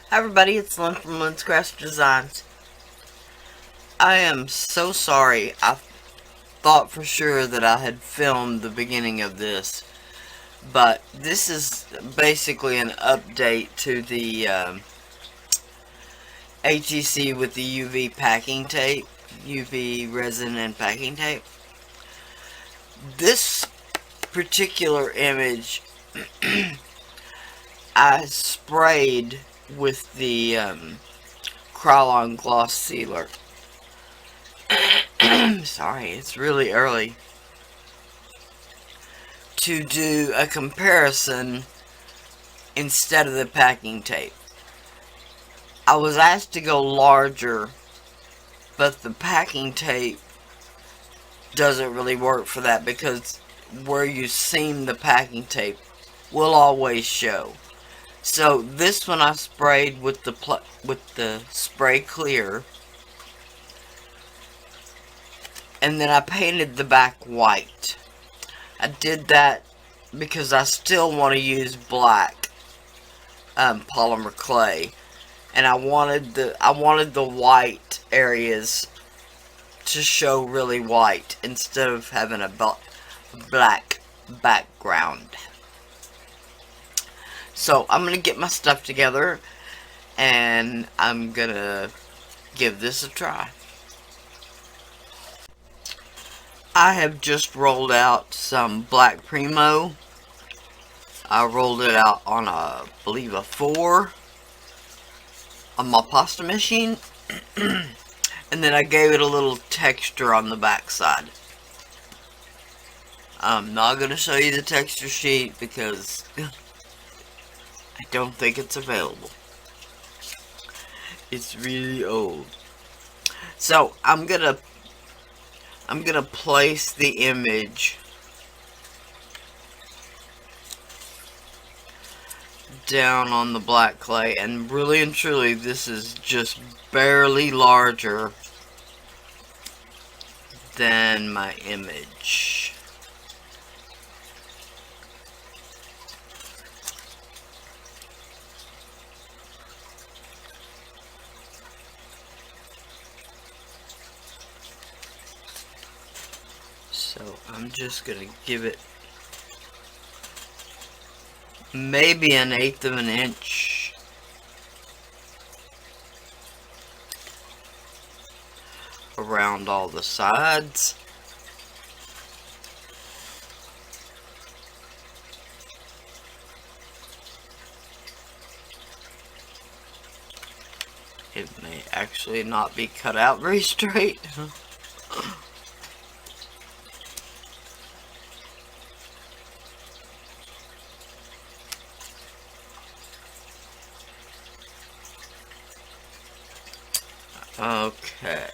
Hi everybody, it's Lyn from Lyn's Craft Designs. I am so sorry. I thought for sure that I had filmed the beginning of this, but this is basically an update to the ATC with the UV packing tape, UV resin and packing tape. This particular image I sprayed with the Krylon gloss sealer. Sorry, it's really early. To do a comparison instead of the packing tape. I was asked to go larger, but the packing tape doesn't really work for that because where you seam the packing tape will always show. So this one I sprayed with the spray clear, and then I painted the back white. I did that because I still want to use black polymerclay, and I wanted the white areas to show really white instead of having a black background. So I'm gonna get my stuff together and I'm gonna give this a try. I have just rolled out some black Primo. I rolled it out on I believe a 4 on my pasta machine. And then I gave it a little texture on the back side. I'm not going to show you the texture sheet because I don't think it's available. It's really old. So I'm gonna place the image down on the black clay, and really and truly this is just barely larger than my image. So I'm just gonna give it maybe 1/8 of an inch around all the sides. It may actually not be cut out very straight. Okay.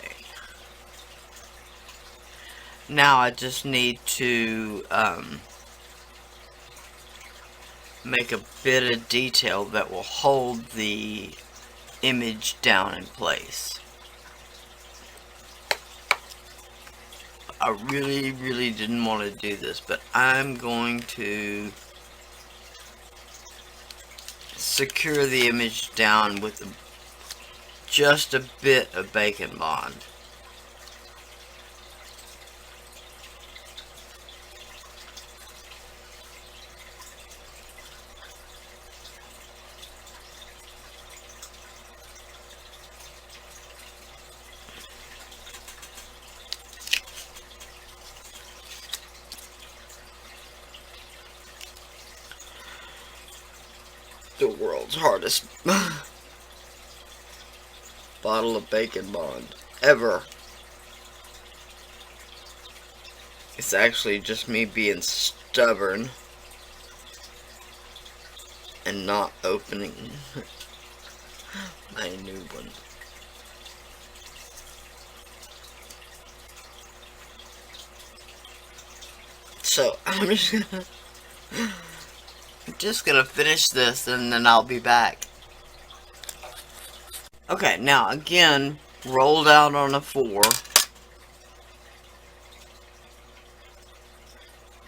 Now I just need to make a bit of detail that will hold the image down in place. I really didn't want to do this, but I'm going to secure the image down with just a bit of bacon bond. The world's hardest bottle of bacon bond ever. It's actually just me being stubborn and not opening my new one. So I'm just gonna finish this and then I'll be back. Okay, now again, rolled out on a 4.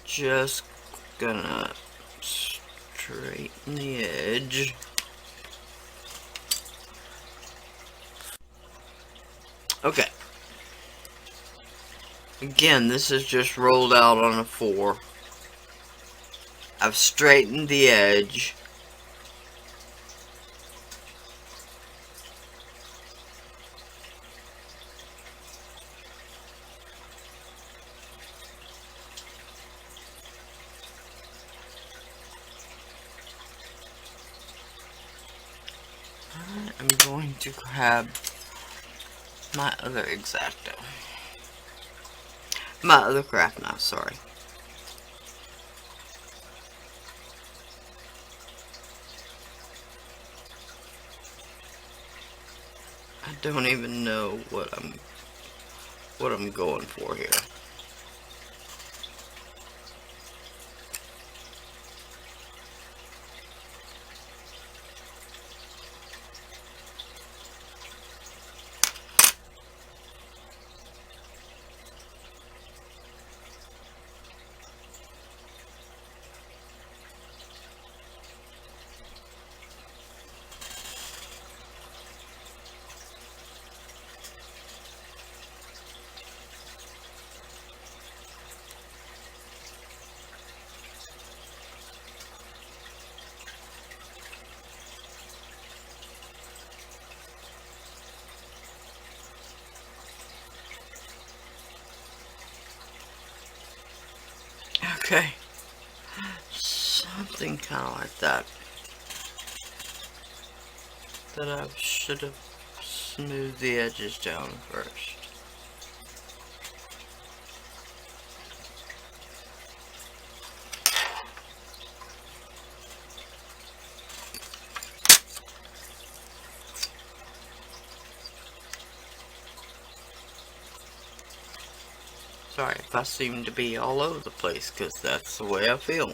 Just gonna straighten the edge. Okay. Again, this is just rolled out on a 4. I've straightened the edge. I'm going to grab my other X-Acto. My other craft knife, sorry. I don't even know what I'm going for here. Okay. Something kind of like that. That I should have smoothed the edges down first. Sorry if I seem to be all over the place, because that's the way I feel.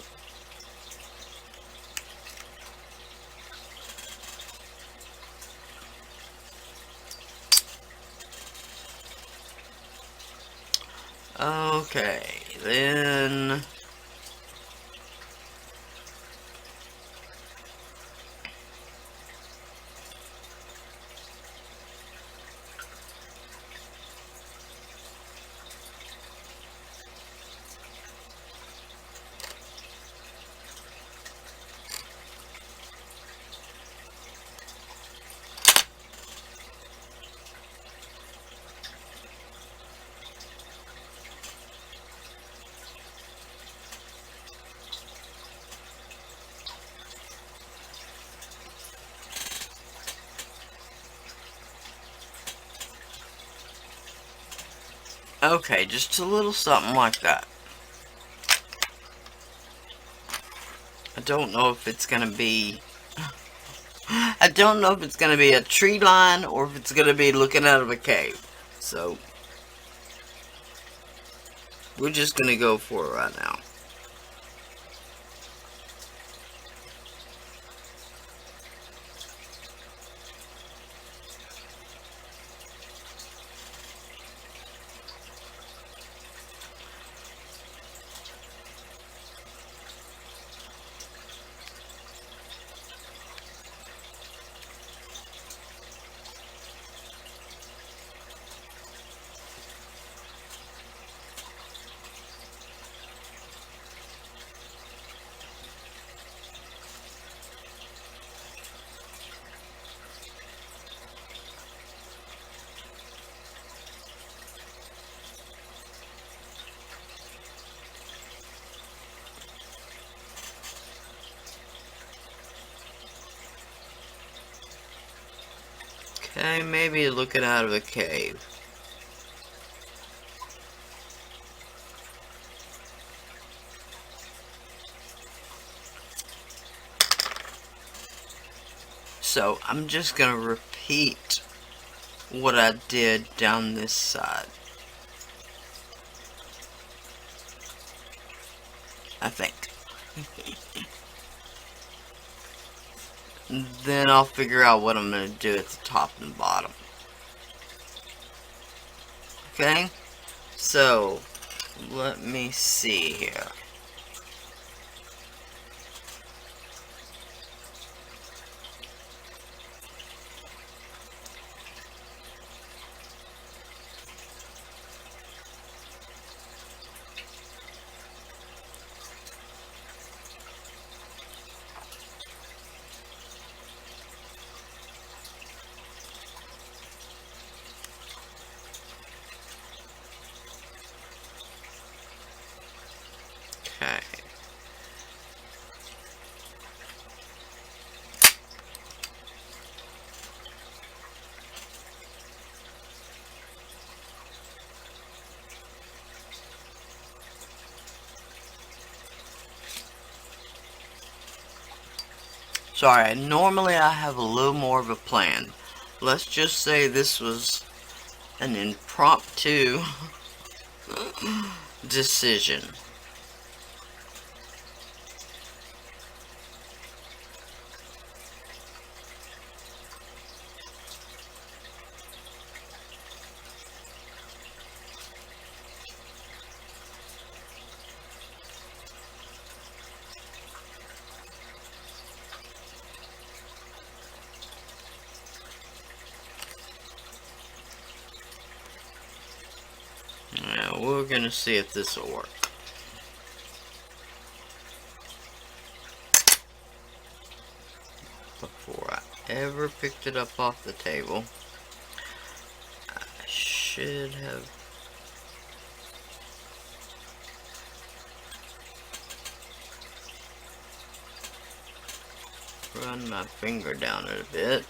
Okay, then... Okay, just a little something like that. I don't know if it's gonna be... I don't know if it's gonna be a tree line or if it's gonna be looking out of a cave. So, we're just gonna go for it right now. Okay, maybe looking out of a cave. So, I'm just gonna repeat what I did down this side. I think. Then I'll figure out what I'm going to do at the top and bottom. Okay? So, let me see here. Okay. Sorry, normally I have a little more of a plan. Let's just say this was an impromptu decision. Now we're gonna see if this will work. Before I ever picked it up off the table, I should have run my finger down it a bit.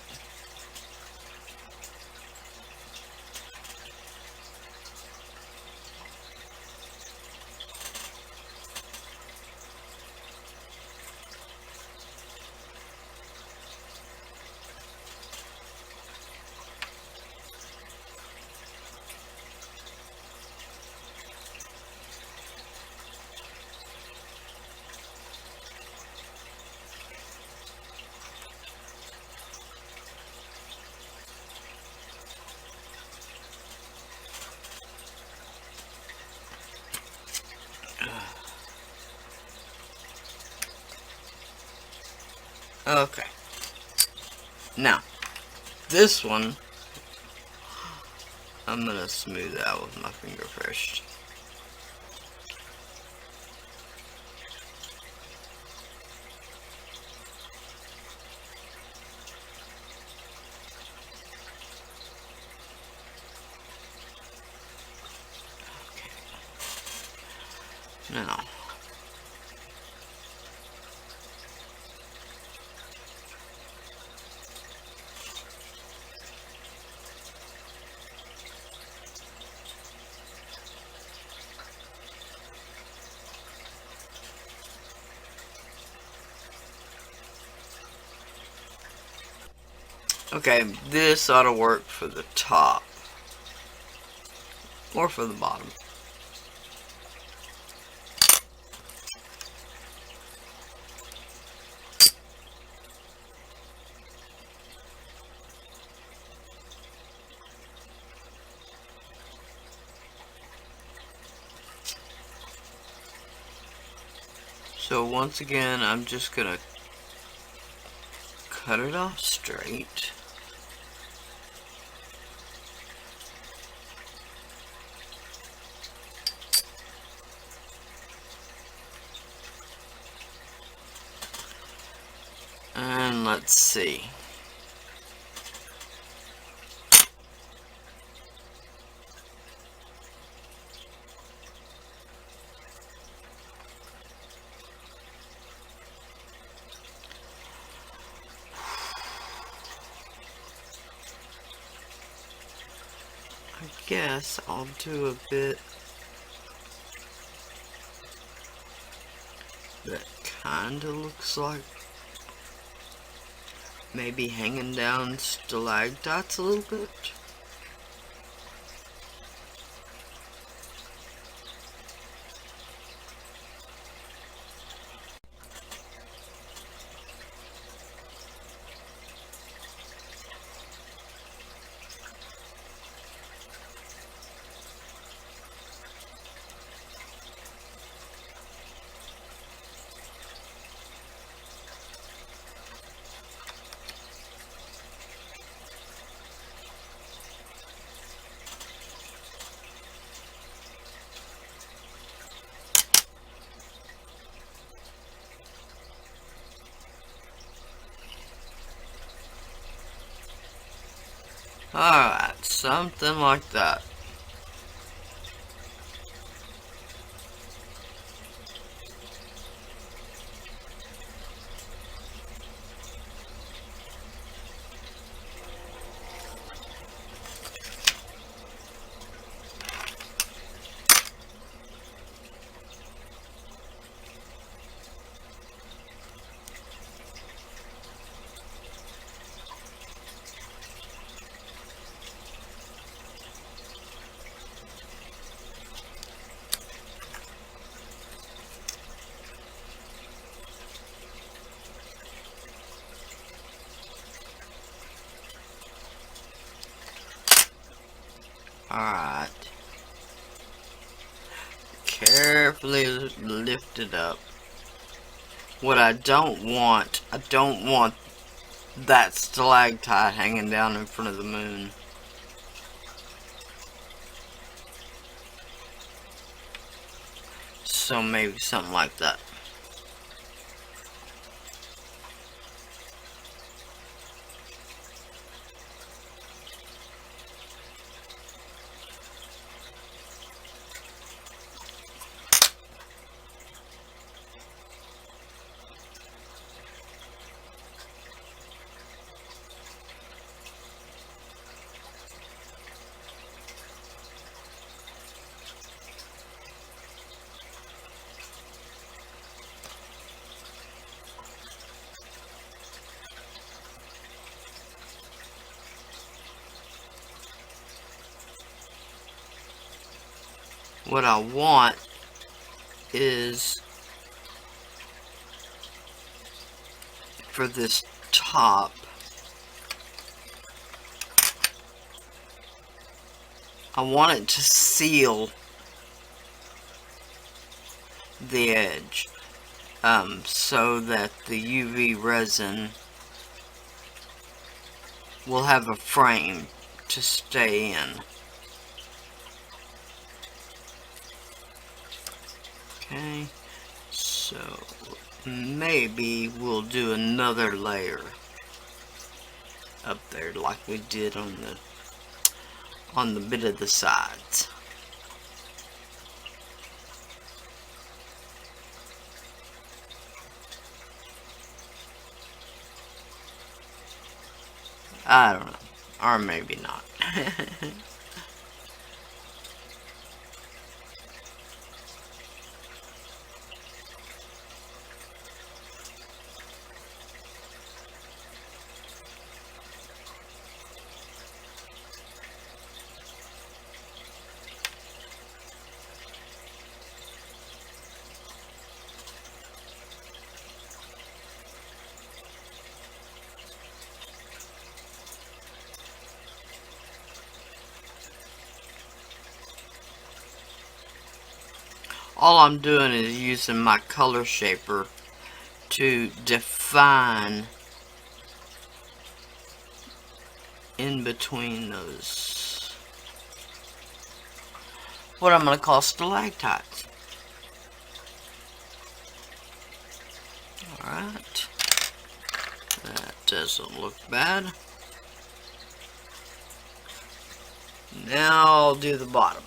Okay. Now, this one, I'm gonna smooth out with my finger first. Okay. Now, okay, this ought to work for the top. Or for the bottom. So once again, I'm just gonna cut it off straight. And let's see. I guess I'll do a bit that kinda looks like maybe hanging down stalactites a little bit. Alright, something like that. Alright. Carefully lift it up. What I don't want that stalactite hanging down in front of the moon. So maybe something like that. What I want is for this top, I want it to seal the edge so that the UV resin will have a frame to stay in. Okay, so maybe we'll do another layer up there like we did on the bit of the sides. I don't know, or maybe not. All I'm doing is using my color shaper to define in between those, what I'm going to call stalactites. Alright, that doesn't look bad. Now I'll do the bottom.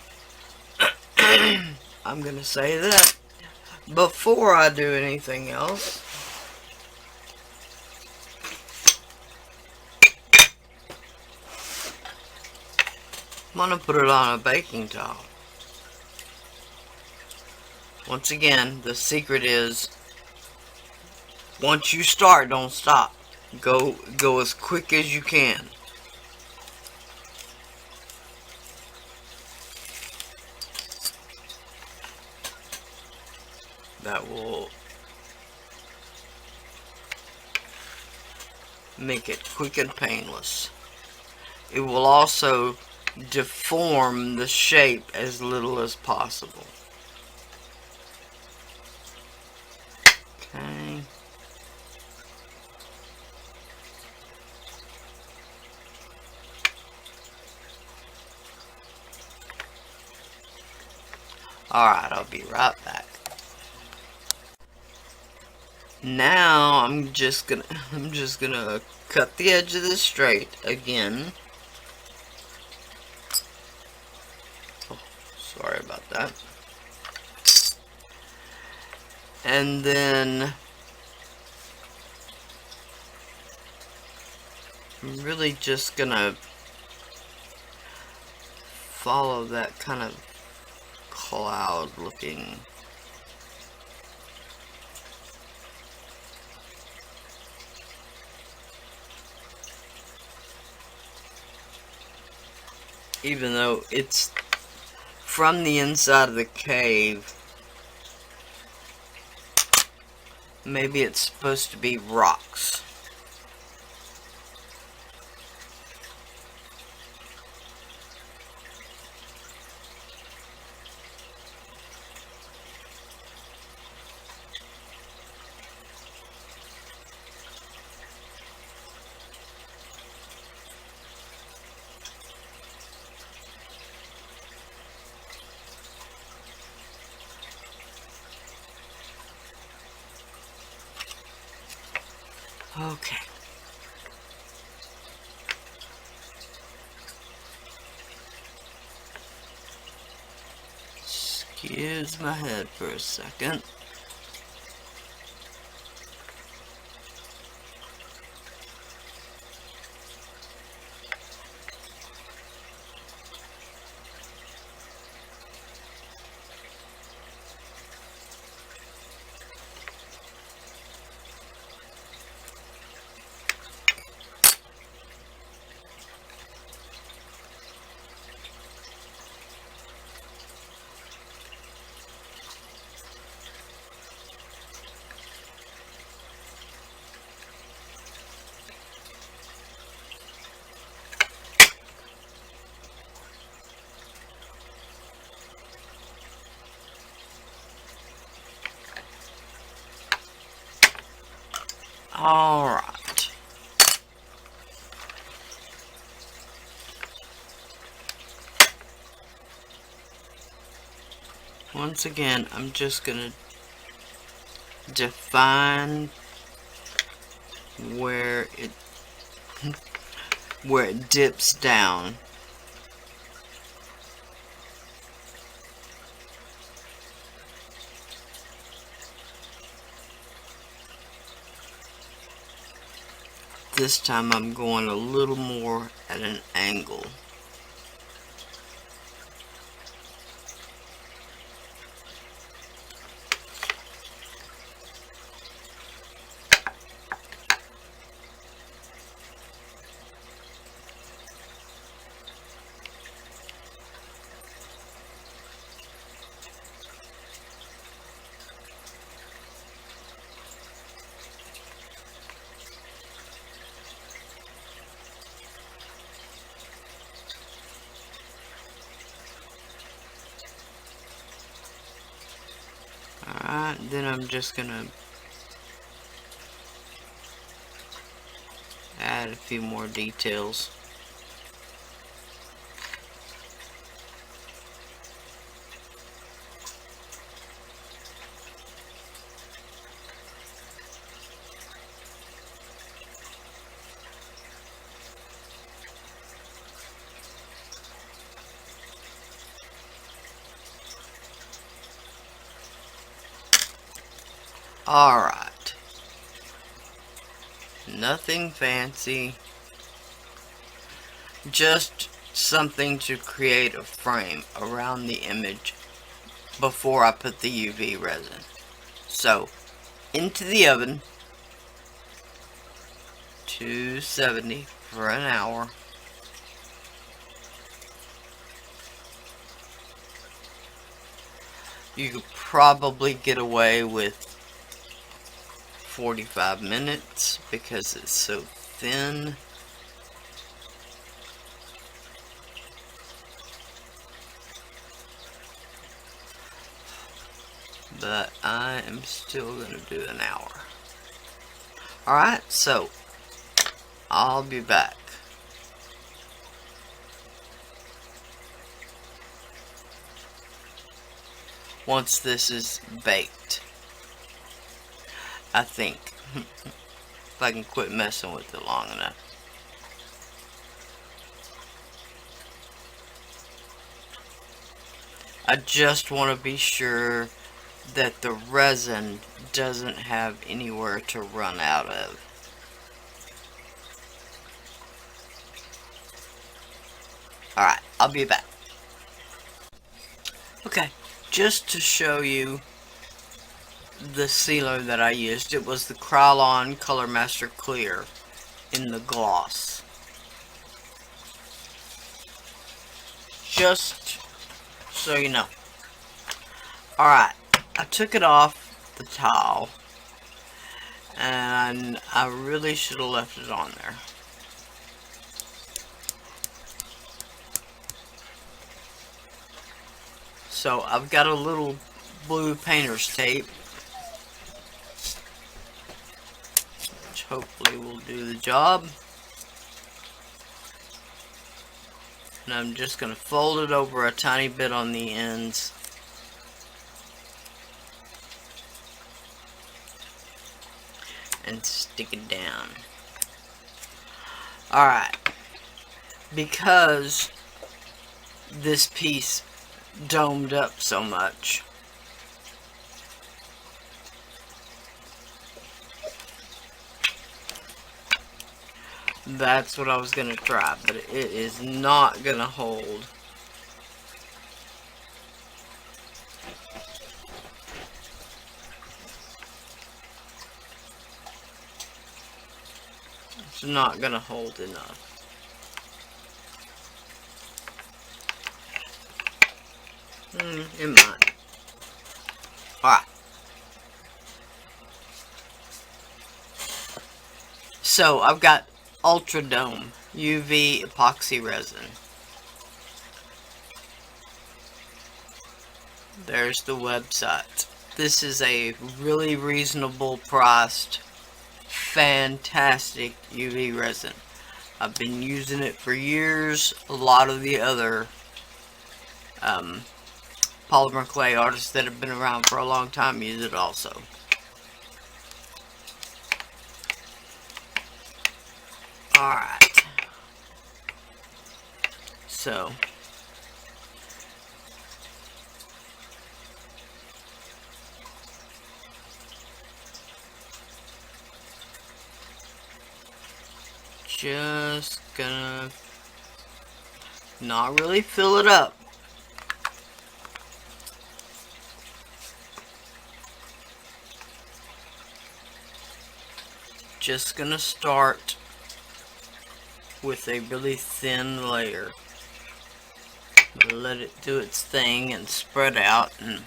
I'm going to say that before I do anything else, I'm going to put it on a baking towel. Once again, the secret is, once you start, don't stop. Go as quick as you can. That will make it quick and painless. It will also deform the shape as little as possible. Okay. Alright, I'll be right back. Now I'm just gonna cut the edge of this straight again. Oh, sorry about that. And then I'm really just gonna follow that kind of cloud looking. Even though it's from the inside of the cave, maybe it's supposed to be rocks. Okay. Excuse my head for a second. Alright. Once again, I'm just going to define where it dips down. This time I'm going a little more at an angle. Alright, then I'm just gonna add a few more details. Alright. Nothing fancy. Just something to create a frame around the image before I put the UV resin. So, into the oven, 270 for an hour. You could probably get away with 45 minutes because it's so thin. But I am still going to do an hour. Alright, so I'll be back. Once this is baked, I think. If I can quit messing with it long enough. I just want to be sure that the resin doesn't have anywhere to run out of. Alright, I'll be back. Okay, just to show you the sealer that I used, it was the Krylon Color Master Clear in the gloss. Just so you know. Alright, I took it off the towel and I really should have left it on there. So I've got a little blue painter's tape, which hopefully will do the job. And I'm just going to fold it over a tiny bit on the ends. and stick it down. Alright, because this piece domed up so much, that's what I was going to try, but it is not going to hold. It's not going to hold enough. It might. Alright. So, I've got Ultra Dome UV epoxy resin. There's the website. This is a really reasonable priced, fantastic UV resin. I've been using it for years. A lot of the other polymerclay artists that have been around for a long time use it also. Alright. So, just gonna not really fill it up. Just gonna start with a really thin layer. Let it do its thing and spread out and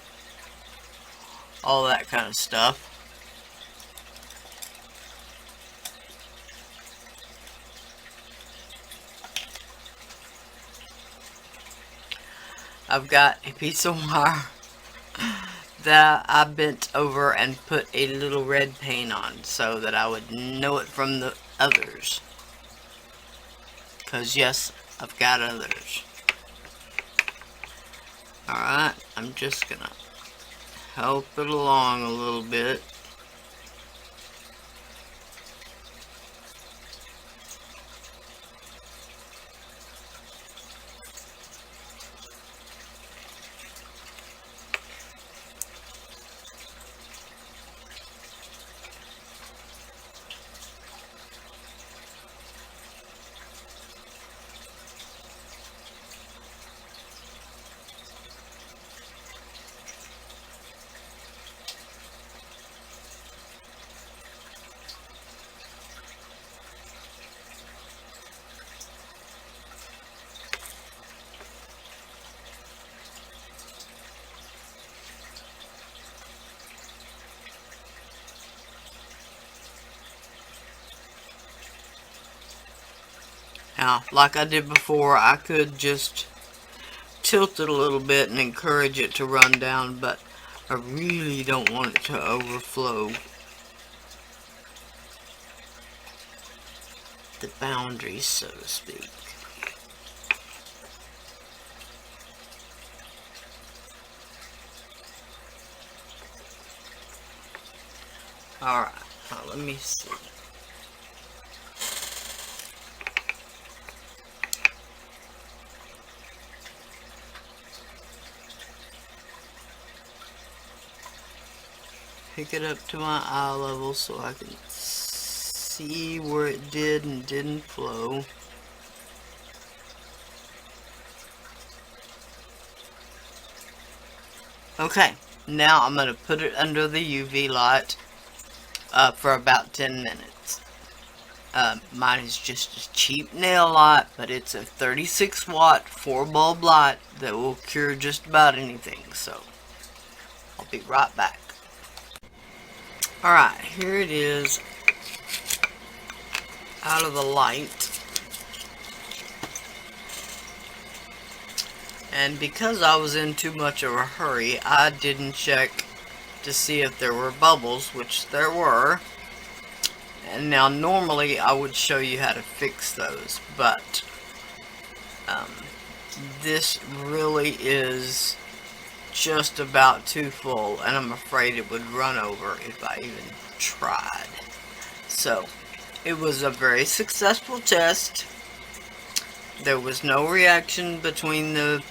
all that kind of stuff. I've got a piece of wire that I bent over and put a little red paint on so that I would know it from the others. Because yes, I've got others. Alright, I'm just gonna help it along a little bit. Now, like I did before, I could just tilt it a little bit and encourage it to run down, but I really don't want it to overflow the boundaries, so to speak. Alright, now let me see. Pick it up to my eye level so I can see where it did and didn't flow. Okay, now I'm going to put it under the UV light for about 10 minutes. Mine is just a cheap nail light, but it's a 36 watt 4-bulb light that will cure just about anything, so I'll be right back. Alright, here it is out of the light. And because I was in too much of a hurry, I didn't check to see if there were bubbles, which there were. And now normally I would show you how to fix those, but this really is just about too full, and I'm afraid it would run over if I even tried. So, it was a very successful test. There was no reaction between the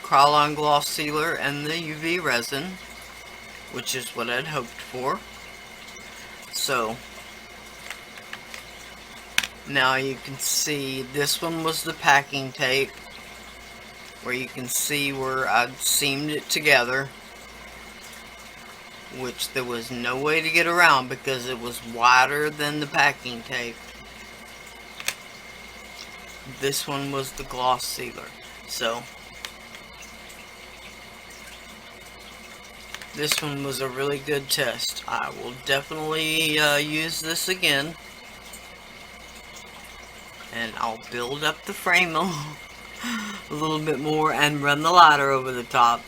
Krylon gloss sealer and the UV resin, which is what I'd hoped for. So, now you can see this one was the packing tape, where you can see where I'd seamed it together, which there was no way to get around because it was wider than the packing tape. This one was the gloss sealer. So, this one was a really good test. I will definitely use this again. And I'll build up the frame a little bit more and run the ladder over the top,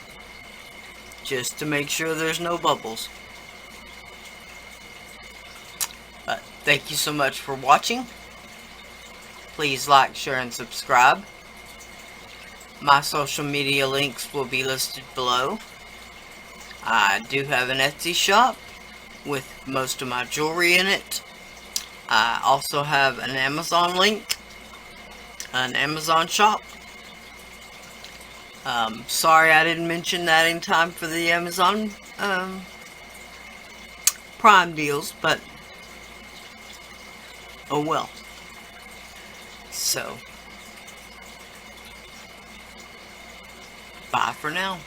just to make sure there's no bubbles. But thank you so much for watching. Please like, share, and subscribe. My social media links will be listed below. I do have an Etsy shop with most of my jewelry in it. I also have an Amazon link, an Amazon shop. Sorry I didn't mention that in time for the Amazon Prime deals, but oh well. So, bye for now.